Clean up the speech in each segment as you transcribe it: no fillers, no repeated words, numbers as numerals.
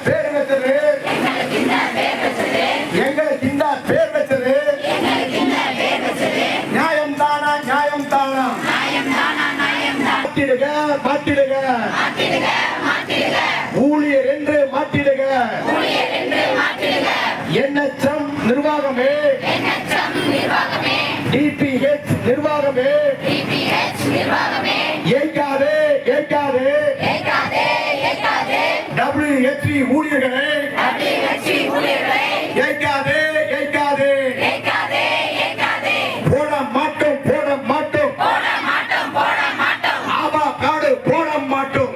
பேர் வச்சது, எங்களுக்கு இந்த பேர் வச்சது நியாயம் தானா, நியாயம் தானா? மாற்றிடுக, மாற்றிடுக, ஊழியர் என்று மாற்றிடுக. NHM நிர்வாகமே, DPH நிர்வாகமே, ஏற்காதே, ஏற்காதே. WHC ஊழியர்களே, ஏற்காதே, ஏற்காதே. போட மாட்டோம், போட மாட்டோம். ஆபா காடு போட மாட்டோம்,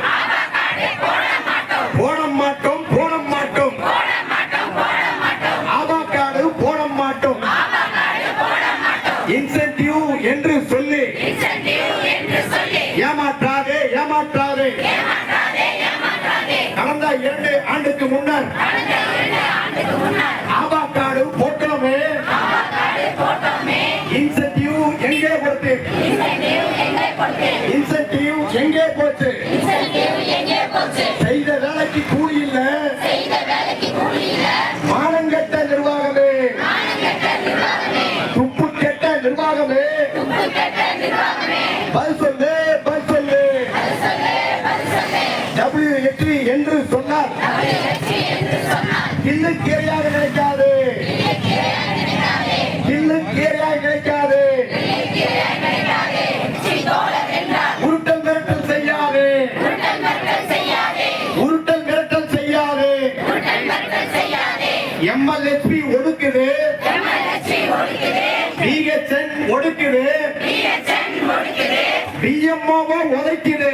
போட மாட்டோம், போட மாட்டோம். ஆபா காடு போட மாட்டோம். இன்சென்டிவ் என்று சொல்லி ஏமாற்றாதே, ஏமாற்றாதே. கடந்த 2 ஆண்டுக்கு முன்னர் ஆபா காடு போட்டோமே, இன்சென்டிவ் எங்கே போச்சு? இன்சென்டிவ் எங்கே போச்சு? செய்த வேலைக்கு கூலி இல்ல, மானங்கெட்ட நிர்வாகமே, துப்பு கெட்ட நிர்வாகமே. பதில் சொல்லு, பதில் சொல்லு. WHC என்று சொன்னார், கில்லு கீரையாக நினைக்காது, கில்லு கீரையாக நினைக்காது. உருட்டல் மிரட்டல் செய்யாது, உருட்டல் மிரட்டல் செய்யாது. MLSP ஒடுக்குது, BHN ஒடுக்குது, BMO உதைக்குது.